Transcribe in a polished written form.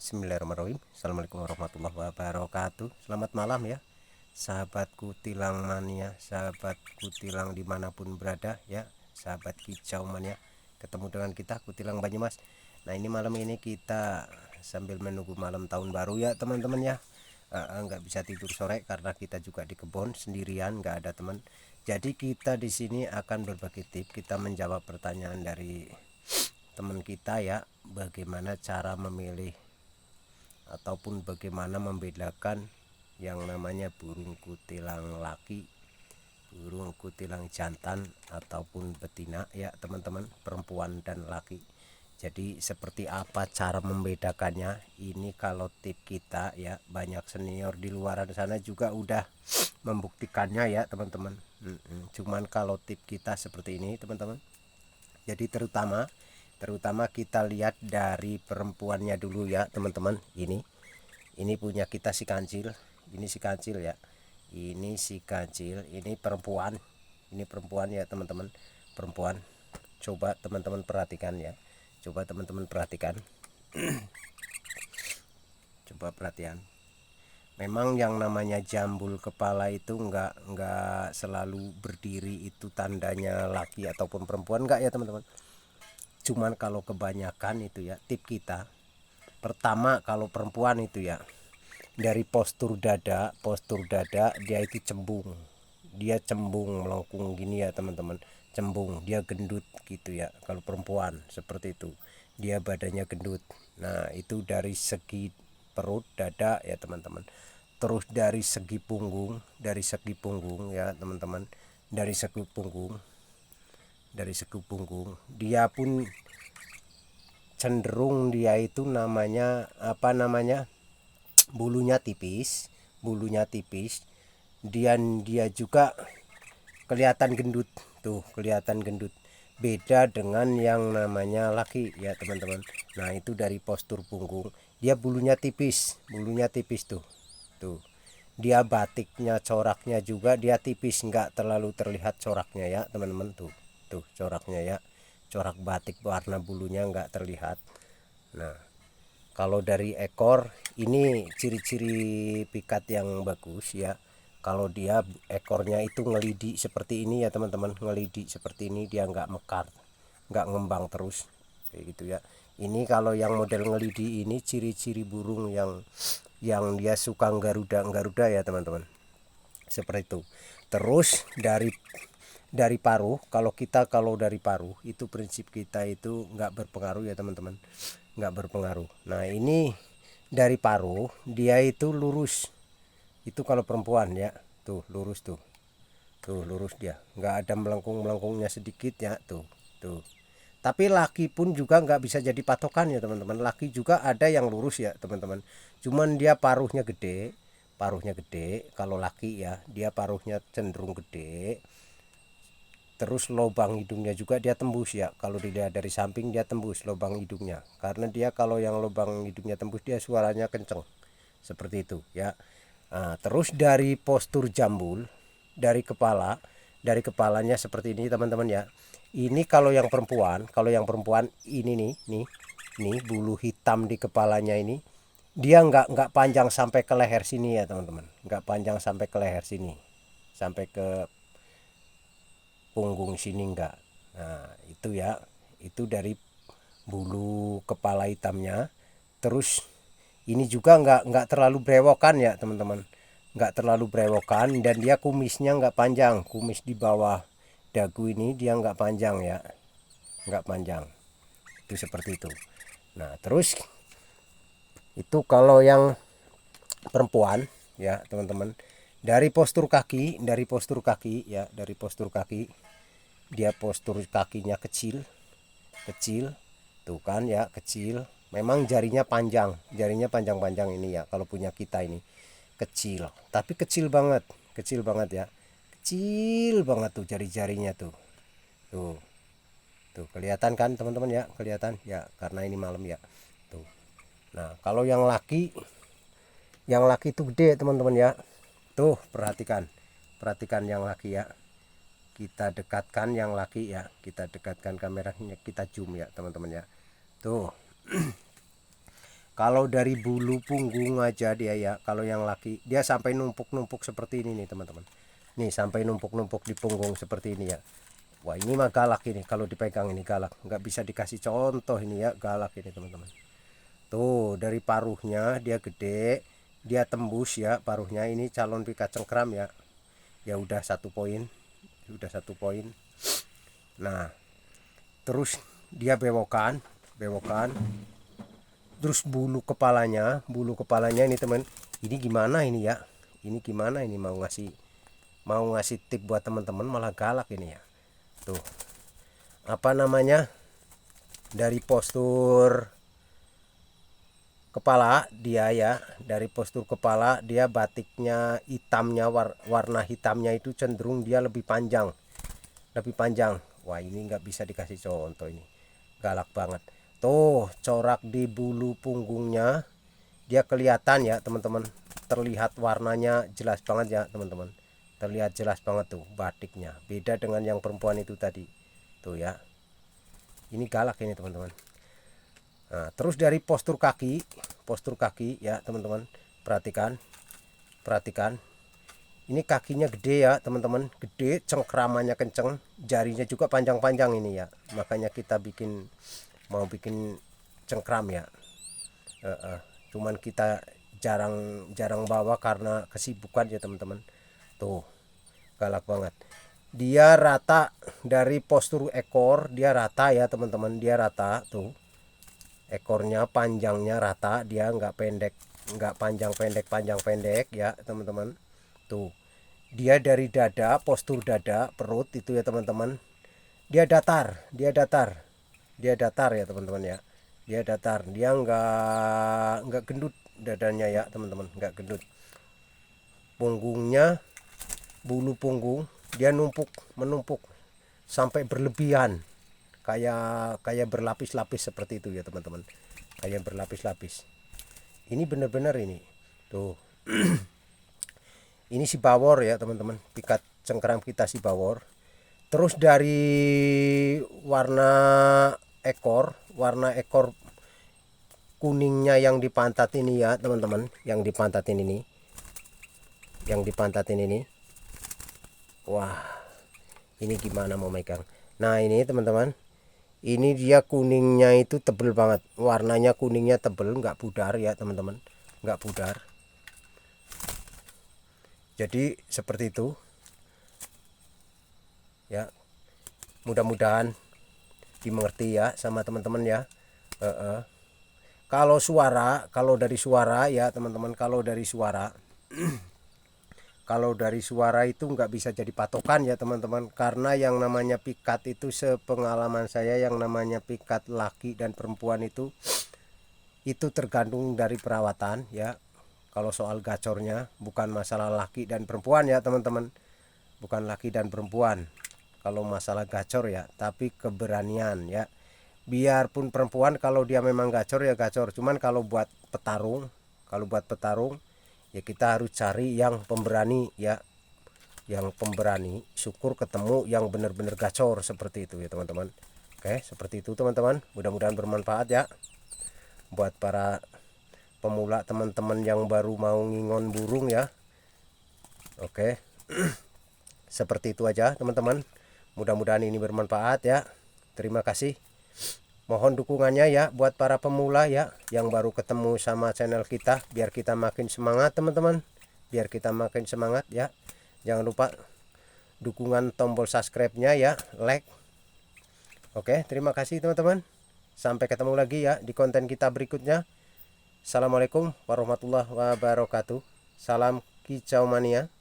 Bismillahirrahmanirrahim. Assalamualaikum warahmatullahi wabarakatuh. Selamat malam ya, sahabatku tilang mania, sahabatku tilang dimanapun berada ya, sahabat kicau mania. Ketemu dengan kita Kutilang Banyumas. Nah, ini malam ini kita sambil menunggu malam tahun baru ya teman-teman ya. Nggak bisa tidur sore karena kita juga di kebun sendirian, nggak ada teman. Jadi kita di sini akan berbagi tips, kita menjawab pertanyaan dari teman kita ya, bagaimana cara memilih ataupun bagaimana membedakan yang namanya burung kutilang laki, burung kutilang jantan ataupun betina ya teman-teman, perempuan dan laki. Jadi seperti apa cara membedakannya? Ini kalau tip kita ya, banyak senior di luar sana juga udah membuktikannya ya teman-teman. Cuman kalau tip kita seperti ini teman-teman. Jadi terutama kita lihat dari perempuannya dulu ya teman-teman. Ini punya kita si kancil, ini si kancil ya, ini si kancil, ini perempuan ya teman-teman, perempuan. Coba teman-teman perhatikan ya, coba teman-teman perhatikan. Coba perhatian, memang yang namanya jambul kepala itu nggak selalu berdiri itu tandanya laki ataupun perempuan, nggak ya teman-teman. Cuman kalau kebanyakan itu ya, tip kita pertama kalau perempuan itu ya, dari postur dada dia itu cembung, dia cembung melengkung gini ya teman-teman, cembung, dia gendut gitu ya. Kalau perempuan seperti itu, dia badannya gendut. Nah, itu dari segi perut dada ya teman-teman. Terus dari segi punggung ya teman-teman, dari segi punggung, dia pun cenderung dia itu namanya apa namanya, bulunya tipis. Dia juga kelihatan gendut, tuh kelihatan gendut, beda dengan yang namanya laki ya teman-teman. Nah, itu dari postur punggung, dia bulunya tipis tuh dia batiknya, coraknya juga dia tipis, nggak terlalu terlihat coraknya ya teman-teman. Tuh coraknya ya, corak batik warna bulunya nggak terlihat. Nah, kalau dari ekor, ini ciri-ciri pikat yang bagus ya. Kalau dia ekornya itu ngelidi seperti ini ya teman-teman, ngelidi seperti ini, dia nggak mekar, nggak ngembang terus kayak gitu ya. Ini kalau yang model ngelidi ini ciri-ciri burung yang dia suka garuda ya teman-teman, seperti itu. Terus dari paruh, kalau dari paruh itu prinsip kita itu nggak berpengaruh ya teman-teman, nggak berpengaruh. Nah, ini dari paruh dia itu lurus, itu kalau perempuan ya, tuh lurus tuh lurus, dia nggak ada melengkungnya sedikit ya, tuh. Tapi laki pun juga nggak bisa jadi patokan ya teman-teman, laki juga ada yang lurus ya teman-teman, cuman dia paruhnya gede kalau laki ya, dia paruhnya cenderung gede. Terus lubang hidungnya juga dia tembus ya, kalau dilihat dari samping dia tembus lubang hidungnya, karena dia kalau yang lubang hidungnya tembus dia suaranya kenceng seperti itu ya. Nah, terus dari postur jambul, dari kepalanya seperti ini teman-teman ya. Ini kalau yang perempuan ini nih bulu hitam di kepalanya ini, dia nggak panjang sampai ke leher sini ya teman-teman, nggak panjang sampai ke leher sini, sampai ke punggung sini enggak. Nah, itu ya, itu dari bulu kepala hitamnya. Terus ini juga nggak terlalu brewokan ya teman-teman, nggak terlalu brewokan, dan dia kumisnya nggak panjang, kumis di bawah dagu ini dia nggak panjang ya, nggak panjang, itu seperti itu. Nah, terus itu kalau yang perempuan ya teman-teman, dari postur kaki dia postur kakinya kecil tuh kan ya, kecil. Memang jarinya panjang-panjang ini ya, kalau punya kita ini kecil, tapi kecil banget ya, kecil banget tuh jari-jarinya tuh tuh kelihatan kan teman-teman ya, kelihatan ya karena ini malam ya tuh. Nah, kalau yang laki tuh gede teman-teman ya, tuh perhatikan yang laki ya. Kita dekatkan yang laki ya, kita dekatkan kameranya, kita zoom ya teman-teman ya. Tuh, Kalau dari bulu punggung aja dia ya, kalau yang laki dia sampai numpuk-numpuk seperti ini nih teman-teman. Nih sampai numpuk-numpuk di punggung seperti ini ya. Wah ini mah galak ini, kalau dipegang ini galak, nggak bisa dikasih contoh ini ya, galak ini teman-teman. Tuh dari paruhnya dia gede, dia tembus ya paruhnya, ini calon pikat cengkram ya. Ya udah 1 poin, udah 1 poin. Nah terus dia bewokan, terus bulu kepalanya ini teman, ini gimana ini ya, ini gimana ini, mau ngasih tip buat teman-teman malah galak ini ya. Tuh apa namanya, dari postur kepala dia ya, dari postur kepala dia batiknya hitamnya, warna hitamnya itu cenderung dia lebih panjang. Wah ini nggak bisa dikasih contoh ini, galak banget. Tuh corak di bulu punggungnya dia kelihatan ya teman-teman, terlihat warnanya jelas banget ya teman-teman, terlihat jelas banget tuh batiknya, beda dengan yang perempuan itu tadi tuh ya. Ini galak ini teman-teman. Nah terus dari postur kaki ya teman-teman, perhatikan ini kakinya gede ya teman-teman, gede, cengkramannya kenceng, jarinya juga panjang-panjang ini ya, makanya kita mau bikin cengkram ya. Cuman kita jarang bawa karena kesibukan ya teman-teman. Tuh galak banget, dia rata dari postur ekor, dia rata ya teman-teman, dia rata tuh, ekornya panjangnya rata, dia nggak pendek, nggak panjang pendek ya teman-teman. Tuh dia dari dada, postur dada, perut itu ya teman-teman, dia datar ya teman-teman ya, dia datar, dia nggak gendut dadanya ya teman-teman, nggak gendut. Punggungnya, bulu punggung dia menumpuk sampai berlebihan, kayak berlapis-lapis seperti itu ya teman-teman, kayak berlapis-lapis. Ini bener-bener ini tuh. Ini si bawor ya teman-teman, pikat cengkram kita si bawor. Terus dari warna ekor kuningnya yang di pantat ini ya teman-teman, yang di pantatin ini, wah ini gimana mau megang. Nah ini teman-teman, ini dia kuningnya itu tebel banget, warnanya kuningnya tebel, nggak pudar ya teman-teman, nggak pudar. Jadi seperti itu ya, mudah-mudahan dimengerti ya sama teman-teman ya. Kalau dari suara ya teman-teman, kalau dari suara itu nggak bisa jadi patokan ya teman-teman, karena yang namanya pikat itu, sepengalaman saya, yang namanya pikat laki dan perempuan itu tergantung dari perawatan ya. Kalau soal gacornya bukan masalah laki dan perempuan ya teman-teman, bukan laki dan perempuan kalau masalah gacor ya, tapi keberanian ya. Biarpun perempuan kalau dia memang gacor ya gacor, cuman kalau buat petarung ya kita harus cari yang pemberani ya, yang pemberani. Syukur ketemu yang benar-benar gacor seperti itu ya teman-teman. Oke seperti itu teman-teman, mudah-mudahan bermanfaat ya buat para pemula, teman-teman yang baru mau ngingon burung ya. Oke seperti itu aja teman-teman, mudah-mudahan ini bermanfaat ya. Terima kasih, mohon dukungannya ya buat para pemula ya yang baru ketemu sama channel kita, biar kita makin semangat teman-teman, biar kita makin semangat ya. Jangan lupa dukungan tombol subscribe-nya ya, like. Oke terima kasih teman-teman, sampai ketemu lagi ya di konten kita berikutnya. Assalamualaikum warahmatullahi wabarakatuh. Salam kicau mania.